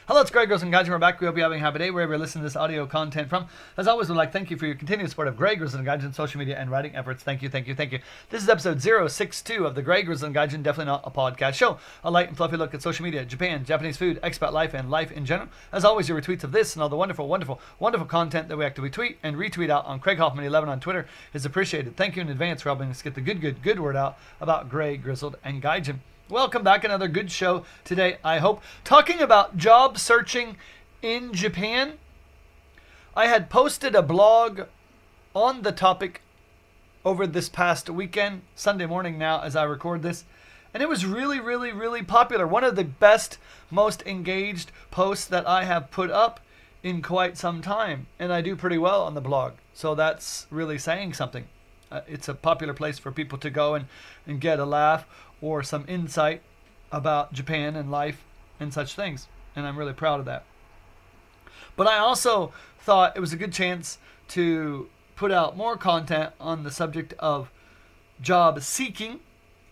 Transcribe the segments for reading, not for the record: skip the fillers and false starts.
Hello, it's Greg Gross and Gaijin. We're back. We hope you're having a happy day wherever you listen to this audio content from. As always, we'd like to thank you for your continued support of Greg Gross and Gaijin social media and writing efforts. Thank you. This is episode 062 of the Greg Gross and Gaijin, definitely not a podcast show. A light and fluffy look at social media, Japan, Japanese food, expat life, and life in general. As always, your retweets of this and all the wonderful content that we actively tweet and retweet out on Craig Hoffman11 on Twitter is appreciated. Thank you in advance for helping us get the good word out about Greg, Grizzled, and Gaijin. Welcome back. Another good show today, I hope. Talking about job searching in Japan. I had posted a blog on the topic over this past weekend, Sunday morning now as I record this, and it was really popular. One of the best, most engaged posts that I have put up in quite some time, and I do pretty well on the blog, so that's really saying something. It's a popular place for people to go and get a laugh or some insight about Japan and life and such things, and I'm really proud of that. But I also thought it was a good chance to put out more content on the subject of job seeking,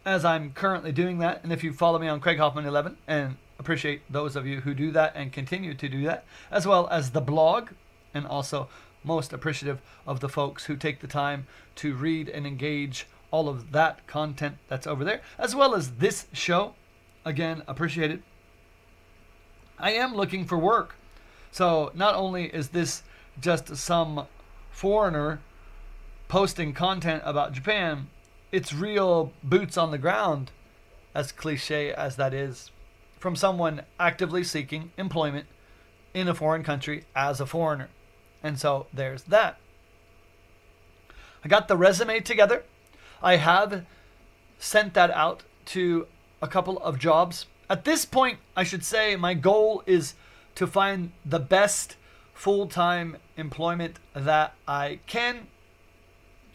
as I'm currently doing that. And if you follow me on Craig Hoffman11, and appreciate those of you who do that and continue to do that, as well as the blog, and also most appreciative of the folks who take the time to read and engage all of that content that's over there, as well as this show. Again, appreciated. I am looking for work. So not only is this just some foreigner posting content about Japan, it's real boots on the ground, as cliche as that is, from someone actively seeking employment in a foreign country as a foreigner. And so there's that. I got the resume together. I have sent that out to a couple of jobs. At this point, I should say my goal is to find the best full-time employment that I can,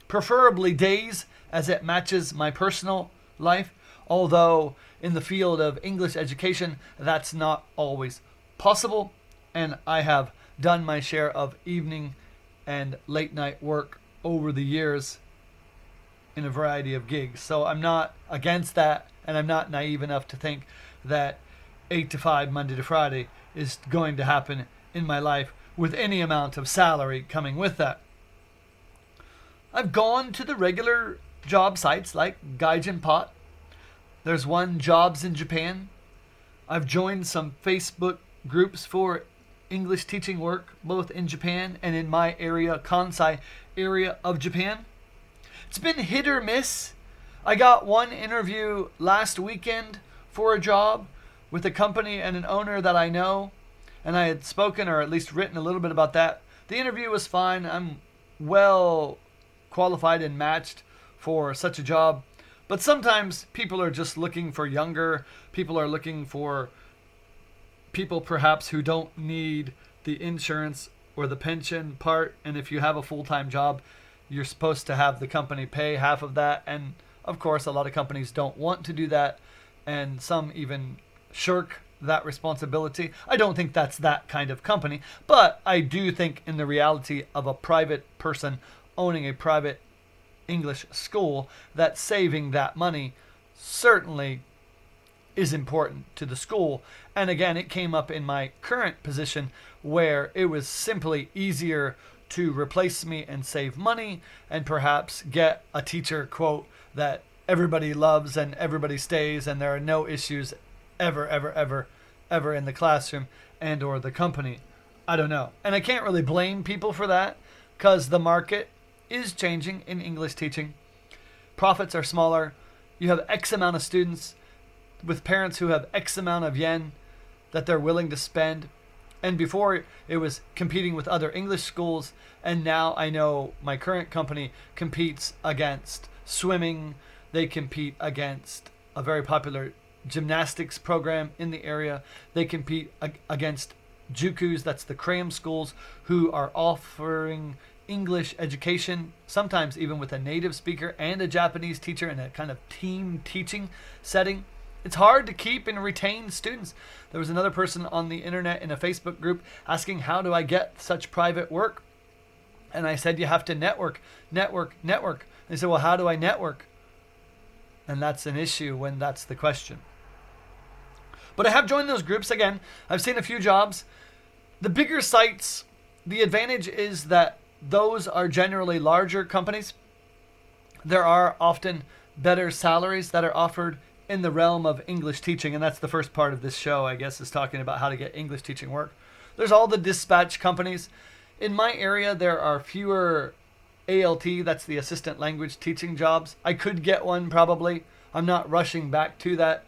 preferably days, as it matches my personal life, although in the field of English education, that's not always possible, and I have done my share of evening and late night work over the years in a variety of gigs. So I'm not against that, and I'm not naive enough to think that 8 to 5 Monday to Friday is going to happen in my life with any amount of salary coming with that. I've gone to the regular job sites like Gaijin Pot. There's one, Jobs in Japan. I've joined some Facebook groups for English teaching work, both in Japan and in my area, Kansai area of Japan. It's been hit or miss. I got one interview last weekend for a job with a company and an owner that I know, and I had spoken or at least written a little bit about that. The interview was fine. I'm well qualified and matched for such a job, but sometimes people are just looking for younger. People are looking for people perhaps who don't need the insurance or the pension part, and if you have a full-time job, you're supposed to have the company pay half of that, and of course a lot of companies don't want to do that, and some even shirk that responsibility. I don't think that's that kind of company, but I do think in the reality of a private person owning a private English school, that saving that money certainly is important to the school. And again, it came up in my current position where it was simply easier to replace me and save money and perhaps get a teacher, quote, that everybody loves and everybody stays and there are no issues ever in the classroom and or the company. I don't know. And I can't really blame people for that because the market is changing in English teaching. Profits are smaller. You have X amount of students with parents who have X amount of yen that they're willing to spend. And before it was competing with other English schools, and now I know my current company competes against swimming. They compete against a very popular gymnastics program in the area. They compete against jukus, that's the cram schools, who are offering English education, sometimes even with a native speaker and a Japanese teacher in a kind of team teaching setting. It's hard to keep and retain students. There was another person on the internet in a Facebook group asking, how do I get such private work? And I said, you have to network. They said, well, how do I network? And that's an issue when that's the question. But I have joined those groups. Again, I've seen a few jobs. The bigger sites, the advantage is that those are generally larger companies. There are often better salaries that are offered in the realm of English teaching, and that's the first part of this show, I guess, is talking about how to get English teaching work. There's all the dispatch companies. In my area, there are fewer ALT, that's the assistant language teaching jobs. I could get one probably. I'm not rushing back to that.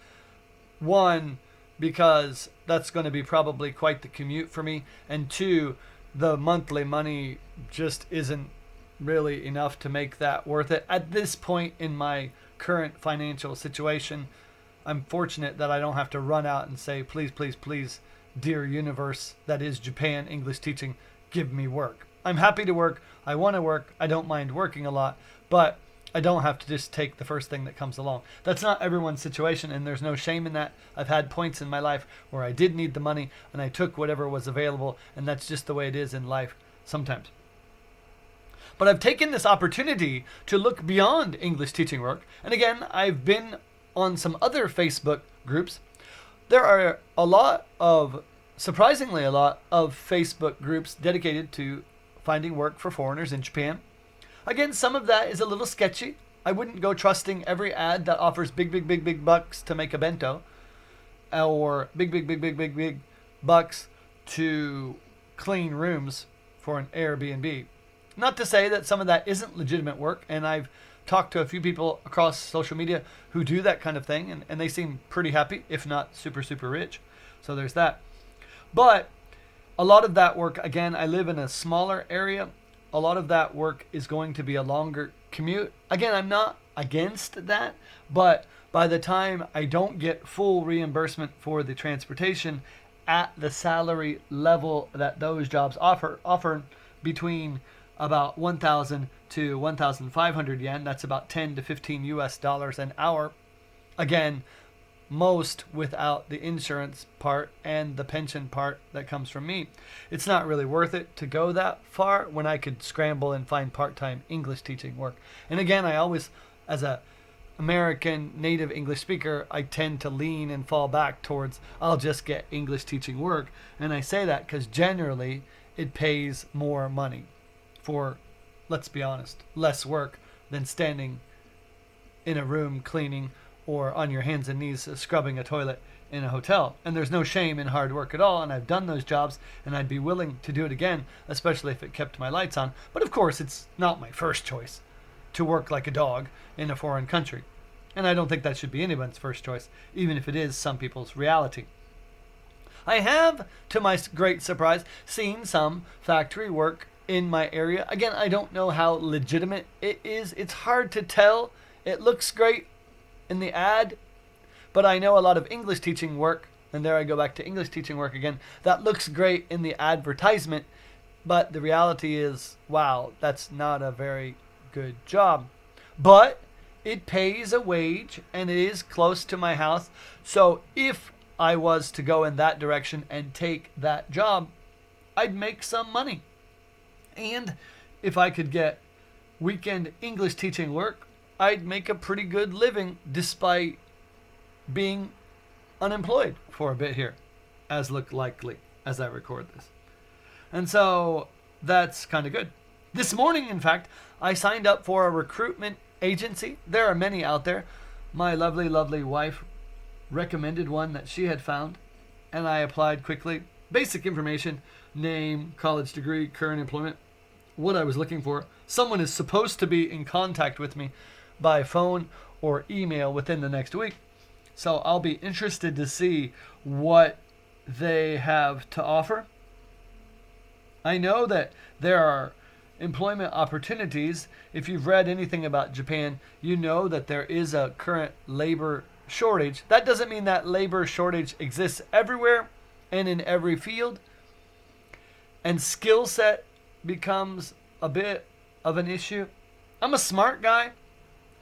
One, because that's going to be probably quite the commute for me. And two, the monthly money just isn't really enough to make that worth it. At this point in my current financial situation, I'm fortunate that I don't have to run out and say, please, please, please, dear universe, that is Japan English teaching, give me work. I'm happy to work. I want to work. I don't mind working a lot, but I don't have to just take the first thing that comes along. That's not everyone's situation, and there's no shame in that. I've had points in my life where I did need the money, and I took whatever was available, and that's just the way it is in life sometimes. But I've taken this opportunity to look beyond English teaching work. And again, I've been on some other Facebook groups. There are surprisingly a lot of Facebook groups dedicated to finding work for foreigners in Japan. Again, some of that is a little sketchy. I wouldn't go trusting every ad that offers big bucks to make a bento, or big bucks to clean rooms for an Airbnb. Not to say that some of that isn't legitimate work, and I've talked to a few people across social media who do that kind of thing, and they seem pretty happy, if not super, super rich. So there's that. But a lot of that work, again, I live in a smaller area. A lot of that work is going to be a longer commute. Again, I'm not against that, but by the time I don't get full reimbursement for the transportation at the salary level that those jobs offer between about 1,000 to 1,500 yen. That's about 10 to 15 US dollars an hour. Again, most without the insurance part and the pension part that comes from me. It's not really worth it to go that far when I could scramble and find part-time English teaching work. And again, I always, as a American native English speaker, I tend to lean and fall back towards, I'll just get English teaching work. And I say that because generally it pays more money for, let's be honest, less work than standing in a room cleaning or on your hands and knees scrubbing a toilet in a hotel. And there's no shame in hard work at all, and I've done those jobs, and I'd be willing to do it again, especially if it kept my lights on. But of course, it's not my first choice to work like a dog in a foreign country. And I don't think that should be anyone's first choice, even if it is some people's reality. I have, to my great surprise, seen some factory work in my area. Again, I don't know how legitimate it is. It's hard to tell. It looks great in the ad, but I know a lot of English teaching work, and there I go back to English teaching work again, that looks great in the advertisement, but the reality is, wow, that's not a very good job. But it pays a wage, and it is close to my house, so if I was to go in that direction and take that job, I'd make some money. And if I could get weekend English teaching work, I'd make a pretty good living despite being unemployed for a bit here, as look likely as I record this. And so that's kind of good. This morning, in fact, I signed up for a recruitment agency. There are many out there. My lovely, lovely wife recommended one that she had found, and I applied quickly. Basic information: name, college degree, current employment, what I was looking for. Someone is supposed to be in contact with me by phone or email within the next week. So I'll be interested to see what they have to offer. I know that there are employment opportunities. If you've read anything about Japan, you know that there is a current labor shortage. That doesn't mean that labor shortage exists everywhere and in every field. And skill set becomes a bit of an issue. I'm a smart guy.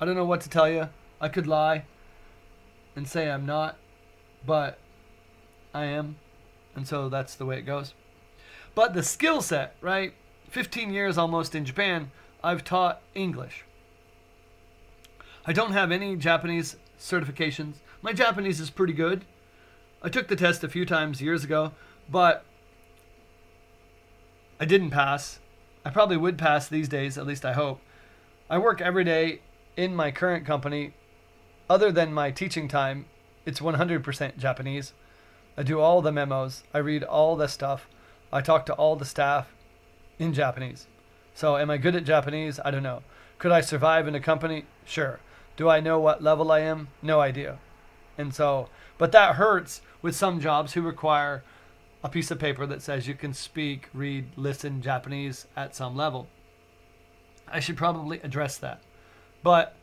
I don't know what to tell you. I could lie and say I'm not, but I am. And so that's the way it goes. But the skill set, right? 15 years almost in Japan, I've taught English. I don't have any Japanese certifications. My Japanese is pretty good. I took the test a few times years ago, but I didn't pass. I probably would pass these days, at least I hope. I work every day in my current company. Other than my teaching time, it's 100% Japanese. I do all the memos. I read all the stuff. I talk to all the staff in Japanese. So am I good at Japanese? I don't know. Could I survive in a company? Sure. Do I know what level I am? No idea. And so, but that hurts with some jobs who require a piece of paper that says you can speak, read, listen Japanese at some level. I should probably address that. But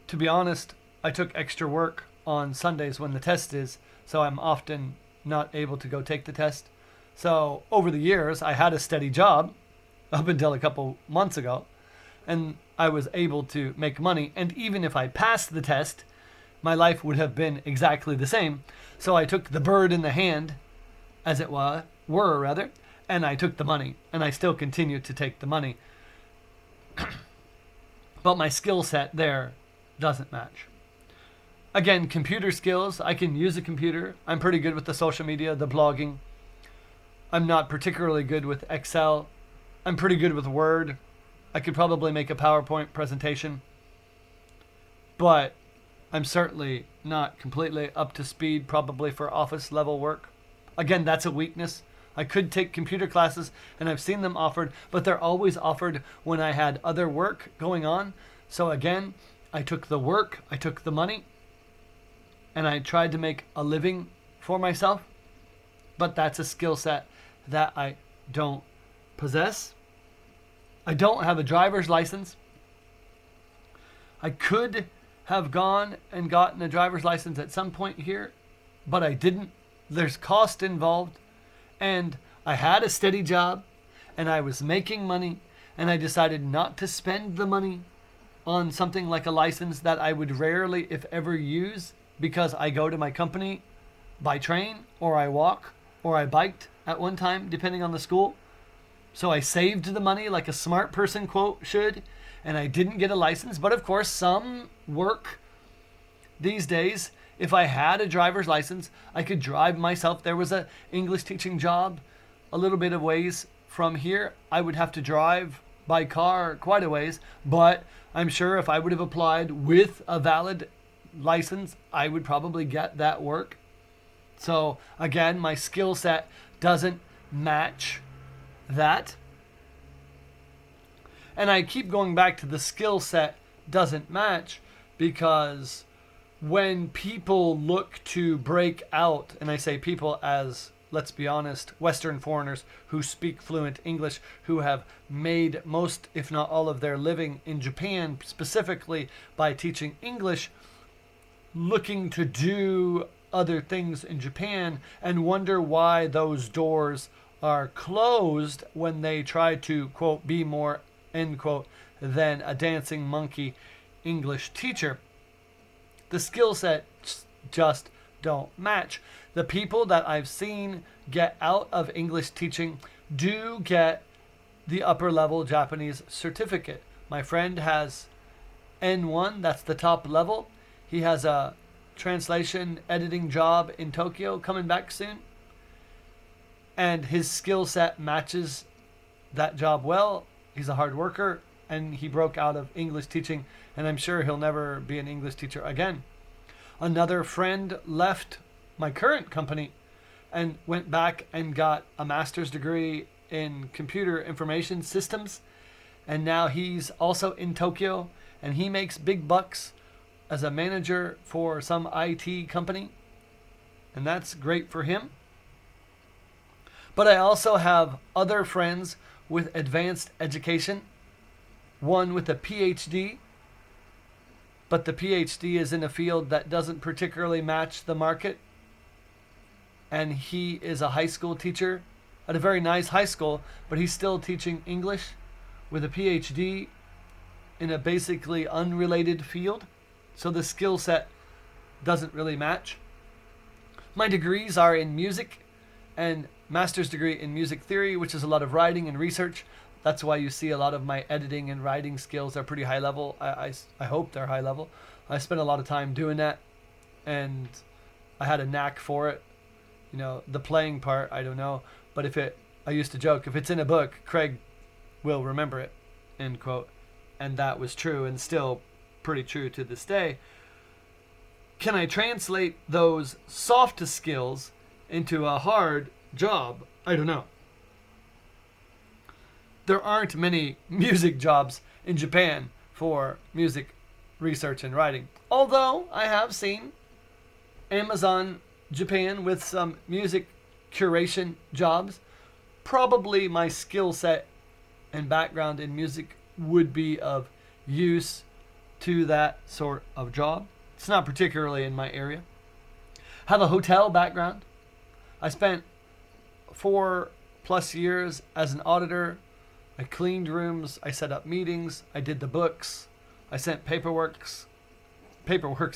to be honest, I took extra work on Sundays when the test is, so I'm often not able to go take the test. So over the years, I had a steady job up until a couple months ago, and I was able to make money. And even if I passed the test, my life would have been exactly the same. So I took the bird in the hand, as it were, and I took the money, and I still continue to take the money. But my skill set there doesn't match. Again, computer skills, I can use a computer. I'm pretty good with the social media, the blogging. I'm not particularly good with Excel. I'm pretty good with Word. I could probably make a PowerPoint presentation. But I'm certainly not completely up to speed, probably for office level work. Again, that's a weakness. I could take computer classes, and I've seen them offered, but they're always offered when I had other work going on. So again, I took the work, I took the money, and I tried to make a living for myself. But that's a skill set that I don't possess. I don't have a driver's license. I could have gone and gotten a driver's license at some point here, but I didn't. There's cost involved, and I had a steady job, and I was making money, and I decided not to spend the money on something like a license that I would rarely, if ever, use, because I go to my company by train, or I walk, or I biked at one time, depending on the school. So I saved the money like a smart person, quote, should, and I didn't get a license. But of course, some work these days, if I had a driver's license, I could drive myself. There was a English teaching job a little bit of ways from here. I would have to drive by car quite a ways, but I'm sure if I would have applied with a valid license, I would probably get that work. So again, my skill set doesn't match that. And I keep going back to the skill set doesn't match because when people look to break out, and I say people as, let's be honest, Western foreigners who speak fluent English, who have made most, if not all, of their living in Japan, specifically by teaching English, looking to do other things in Japan and wonder why those doors are closed when they try to, quote, be more, end quote, than a dancing monkey English teacher. The skill sets just don't match. The people that I've seen get out of English teaching do get the upper level Japanese certificate. My friend has N1, that's the top level. He has a translation editing job in Tokyo coming back soon. And his skill set matches that job well. He's a hard worker, and he broke out of English teaching, and I'm sure he'll never be an English teacher again. Another friend left my current company and went back and got a master's degree in computer information systems, and now he's also in Tokyo, and he makes big bucks as a manager for some IT company, and that's great for him. But I also have other friends with advanced education, one with a PhD, but the PhD is in a field that doesn't particularly match the market, and he is a high school teacher at a very nice high school, but he's still teaching English with a PhD in a basically unrelated field, so the skill set doesn't really match. My degrees are in music and master's degree in music theory, which is a lot of writing and research. That's why you see a lot of my editing and writing skills are pretty high level. I hope they're high level. I spent a lot of time doing that, and I had a knack for it. The playing part, I don't know. But I used to joke, if it's in a book, Craig will remember it, end quote. And that was true, and still pretty true to this day. Can I translate those soft skills into a hard job? I don't know. There aren't many music jobs in Japan for music research and writing. Although I have seen Amazon Japan with some music curation jobs. Probably my skill set and background in music would be of use to that sort of job. It's not particularly in my area. Have a hotel background. I spent 4+ years as an auditor. I cleaned rooms. I set up meetings. I did the books. I sent paperworks,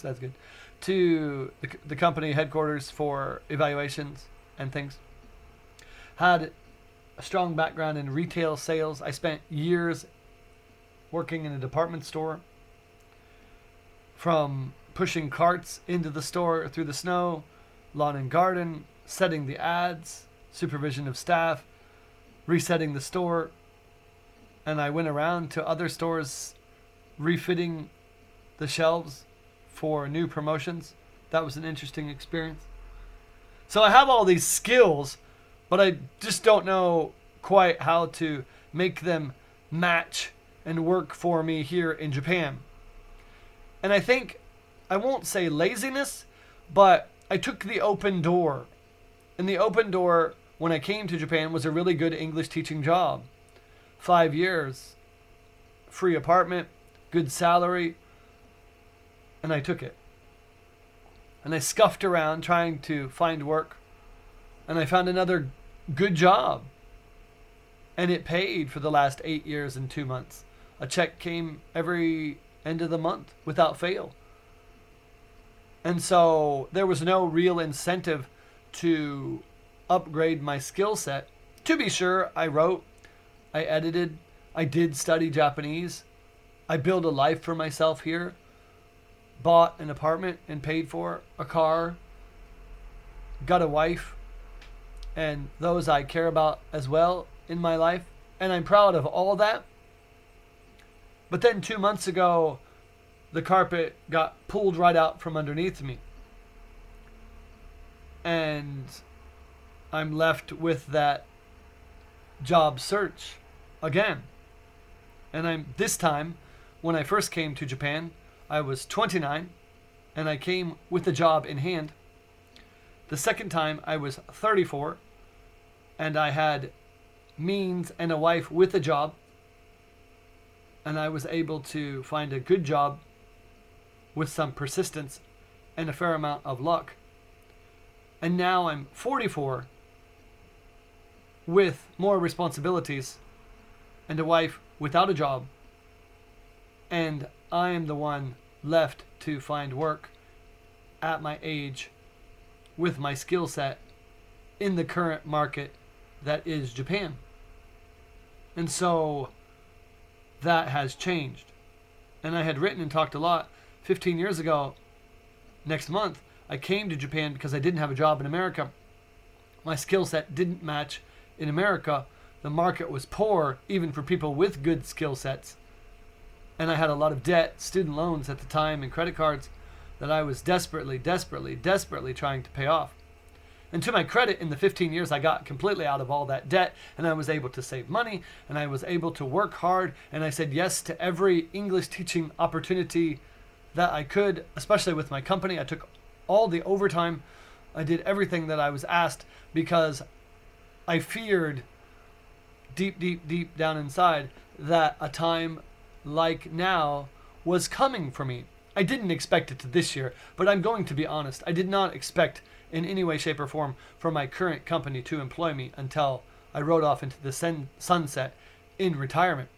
that's good, to the company headquarters for evaluations and things. Had a strong background in retail sales. I spent years working in a department store, from pushing carts into the store through the snow, lawn and garden, setting the ads, supervision of staff, resetting the store. And I went around to other stores refitting the shelves for new promotions. That was an interesting experience. So I have all these skills, but I just don't know quite how to make them match and work for me here in Japan. And I think, I won't say laziness, but I took the open door. And the open door, when I came to Japan, was a really good English teaching job. 5 years, free apartment, good salary, and I took it. And I scuffed around trying to find work, and I found another good job. And it paid for the last 8 years and 2 months. A check came every end of the month without fail. And so there was no real incentive to upgrade my skill set. To be sure, I wrote, I edited, I did study Japanese. I built a life for myself here. Bought an apartment and paid for a car. Got a wife and those I care about as well in my life. And I'm proud of all that. But then 2 months ago, the carpet got pulled right out from underneath me. And I'm left with that job search again. And this time, when I first came to Japan, I was 29 and I came with a job in hand. The second time I was 34 and I had means and a wife with a job, and I was able to find a good job with some persistence and a fair amount of luck. And now I'm 44 with more responsibilities and a wife without a job, and I am the one left to find work at my age with my skill set in the current market that is Japan. And so that has changed. And I had written and talked a lot 15 years ago. Next month, I came to Japan because I didn't have a job in America. My skill set didn't match in America. The market was poor, even for people with good skill sets. And I had a lot of debt, student loans at the time, and credit cards that I was desperately trying to pay off. And to my credit, in the 15 years, I got completely out of all that debt, and I was able to save money, and I was able to work hard, and I said yes to every English teaching opportunity that I could, especially with my company. I took all the overtime. I did everything that I was asked because I feared deep down inside that a time like now was coming for me. I didn't expect it to this year, but I'm going to be honest. I did not expect in any way, shape, or form for my current company to employ me until I rode off into the sunset in retirement.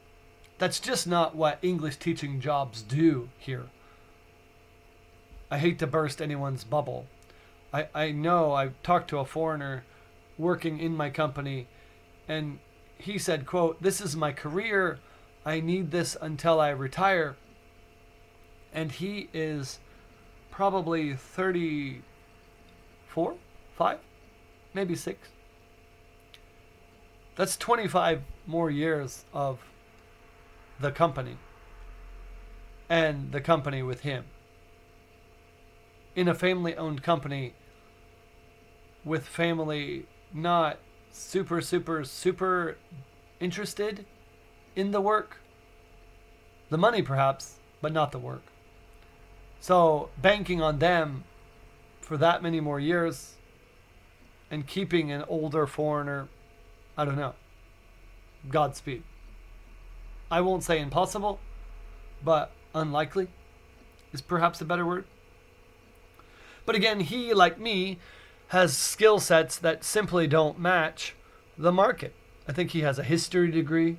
That's just not what English teaching jobs do here. I hate to burst anyone's bubble. I know I talked to a foreigner working in my company, and he said, quote, "This is my career. I need this until I retire." And he is probably 30 4, 5, maybe 6. That's 25 more years of the company and the company with him. In a family-owned company with family not super interested in the work. The money perhaps, but not the work. So banking on them for that many more years and keeping an older foreigner, I don't know. Godspeed. I won't say impossible, but unlikely is perhaps a better word. But again, he, like me, has skill sets that simply don't match the market. I think he has a history degree.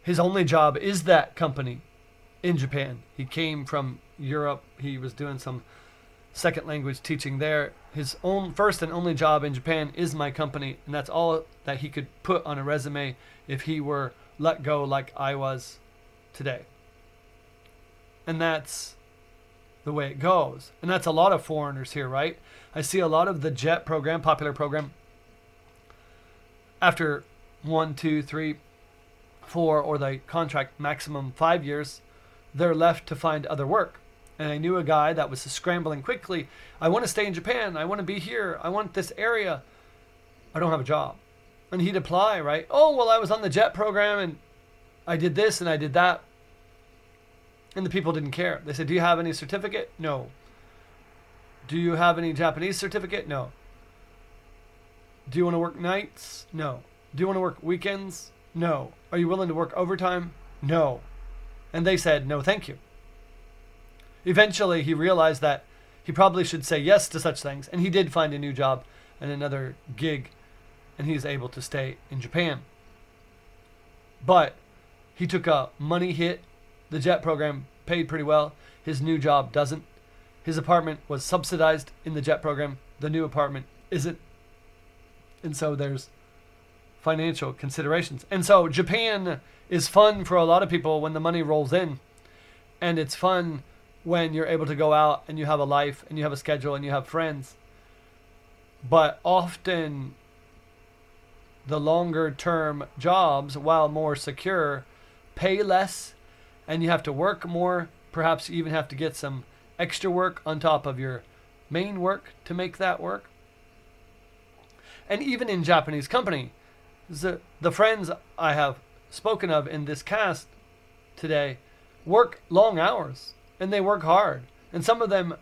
His only job is that company in Japan. He came from Europe. He was doing some second language teaching there. His own first and only job in Japan is my company, and that's all that he could put on a resume if he were let go like I was today. And that's the way it goes. And that's a lot of foreigners here, right? I see a lot of the JET program, popular program, after 1, 2, 3, 4, or the contract maximum 5 years, they're left to find other work. And I knew a guy that was scrambling quickly. I want to stay in Japan. I want to be here. I want this area. I don't have a job. And he'd apply, right? Oh, well, I was on the JET program and I did this and I did that. And the people didn't care. They said, do you have any certificate? No. Do you have any Japanese certificate? No. Do you want to work nights? No. Do you want to work weekends? No. Are you willing to work overtime? No. And they said, no, thank you. Eventually, he realized that he probably should say yes to such things. And he did find a new job and another gig. And he's able to stay in Japan. But he took a money hit. The JET program paid pretty well. His new job doesn't. His apartment was subsidized in the JET program. The new apartment isn't. And so there's financial considerations. And so Japan is fun for a lot of people when the money rolls in. And it's fun when you're able to go out and you have a life and you have a schedule and you have friends. But often the longer term jobs, while more secure, pay less and you have to work more. Perhaps you even have to get some extra work on top of your main work to make that work. And even in Japanese company, the friends I have spoken of in this cast today work long hours and they work hard. And some of them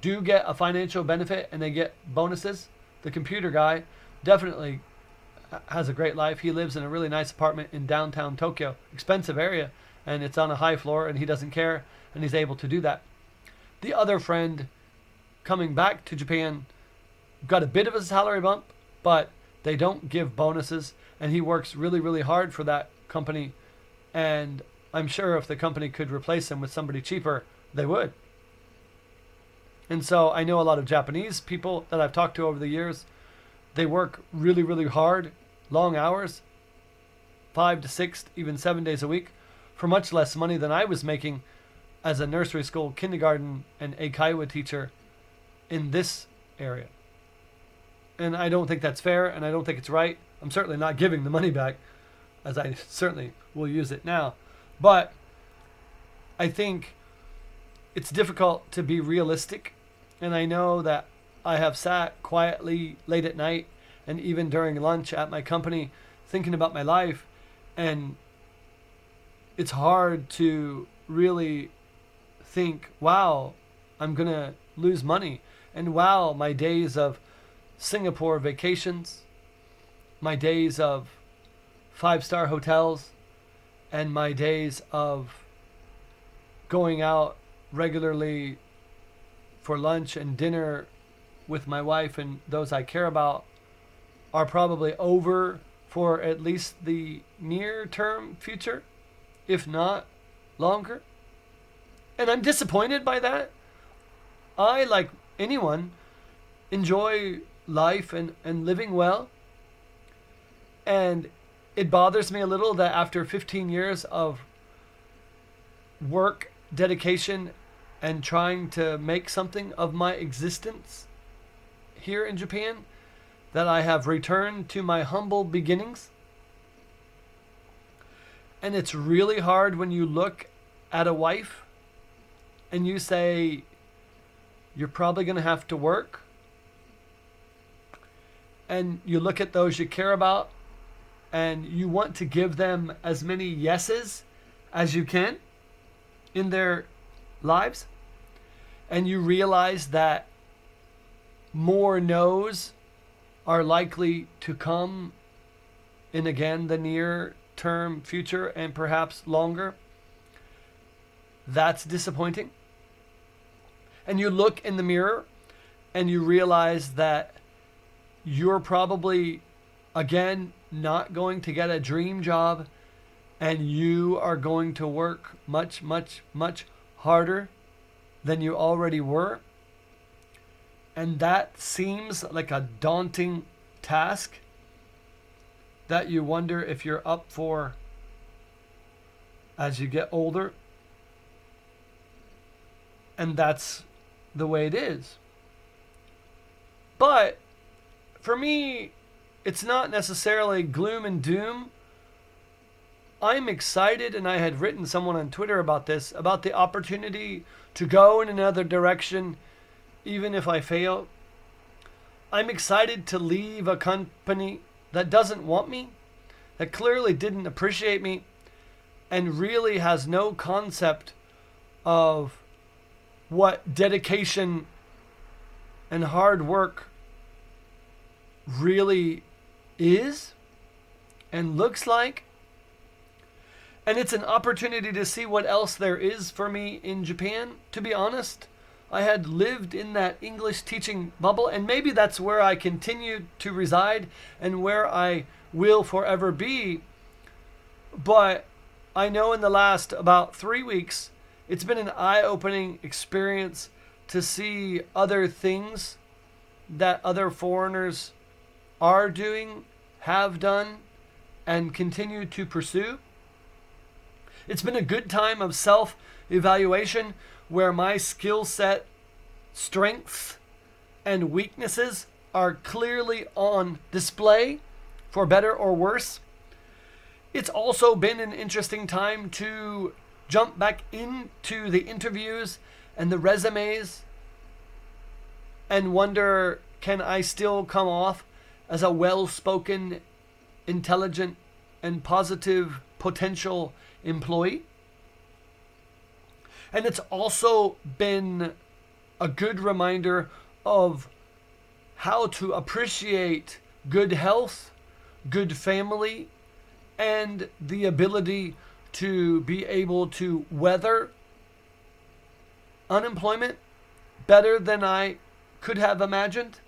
do get a financial benefit and they get bonuses. The computer guy definitely has a great life. He lives in a really nice apartment in downtown Tokyo, expensive area, and it's on a high floor and he doesn't care and he's able to do that. The other friend coming back to Japan got a bit of a salary bump, but they don't give bonuses and he works really, really hard for that company. And I'm sure if the company could replace him with somebody cheaper, they would. And so I know a lot of Japanese people that I've talked to over the years. They work really, really hard, long hours, 5 to 6, even 7 days a week, for much less money than I was making as a nursery school, kindergarten, and eikaiwa teacher in this area. And I don't think that's fair, and I don't think it's right. I'm certainly not giving the money back, as I certainly will use it now. But I think it's difficult to be realistic, and I know that I have sat quietly late at night and even during lunch at my company thinking about my life, and it's hard to really think, wow, I'm going to lose money, and wow, my days of Singapore vacations, my days of 5-star hotels, and my days of going out regularly for lunch and dinner with my wife and those I care about are probably over for at least the near-term future, if not longer. And I'm disappointed by that. I, like anyone, enjoy life and living well. And it bothers me a little that after 15 years of work, dedication, and trying to make something of my existence, here in Japan, that I have returned to my humble beginnings. And it's really hard when you look at a wife and you say, you're probably going to have to work. And you look at those you care about and you want to give them as many yeses as you can in their lives. And you realize that more no's are likely to come in, again, the near term future and perhaps longer. That's disappointing. And you look in the mirror and you realize that you're probably, again, not going to get a dream job, and you are going to work much, much, much harder than you already were. And that seems like a daunting task that you wonder if you're up for as you get older. And that's the way it is. But for me, it's not necessarily gloom and doom. I'm excited, and I had written someone on Twitter about this, about the opportunity to go in another direction, even if I fail. I'm excited to leave a company that doesn't want me, that clearly didn't appreciate me, and really has no concept of what dedication and hard work really is and looks like. And it's an opportunity to see what else there is for me in Japan. To be honest, I had lived in that English teaching bubble, and maybe that's where I continue to reside and where I will forever be. But I know in the last about 3 weeks, it's been an eye-opening experience to see other things that other foreigners are doing, have done, and continue to pursue. It's been a good time of self-evaluation where my skill set, strengths, and weaknesses are clearly on display, for better or worse. It's also been an interesting time to jump back into the interviews and the resumes and wonder, can I still come off as a well-spoken, intelligent, and positive potential employee? And it's also been a good reminder of how to appreciate good health, good family, and the ability to be able to weather unemployment better than I could have imagined.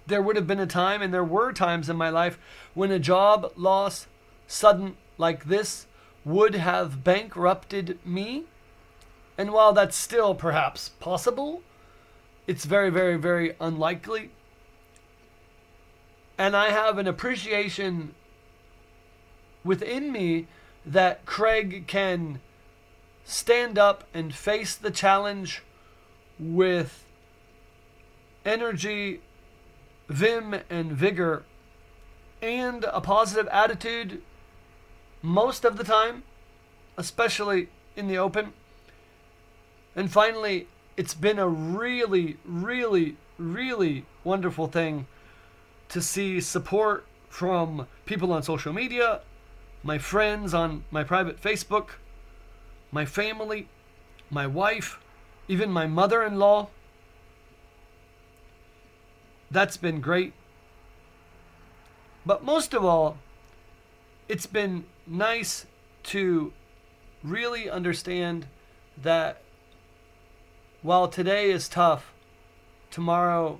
There would have been a time, and there were times in my life, when a job loss sudden like this would have bankrupted me. And while that's still perhaps possible, it's very, very, very unlikely. And I have an appreciation within me that Craig can stand up and face the challenge with energy, vim, and vigor, and a positive attitude most of the time, especially in the open. And finally, it's been a really, really, really wonderful thing to see support from people on social media, my friends on my private Facebook, my family, my wife, even my mother-in-law. That's been great. But most of all, it's been nice to really understand that while today is tough, tomorrow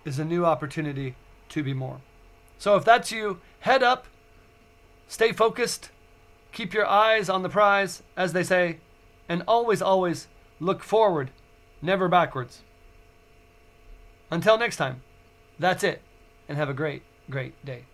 is a new opportunity to be more. So if that's you, head up, stay focused, keep your eyes on the prize, as they say, and always, always look forward, never backwards. Until next time, that's it, and have a great, great day.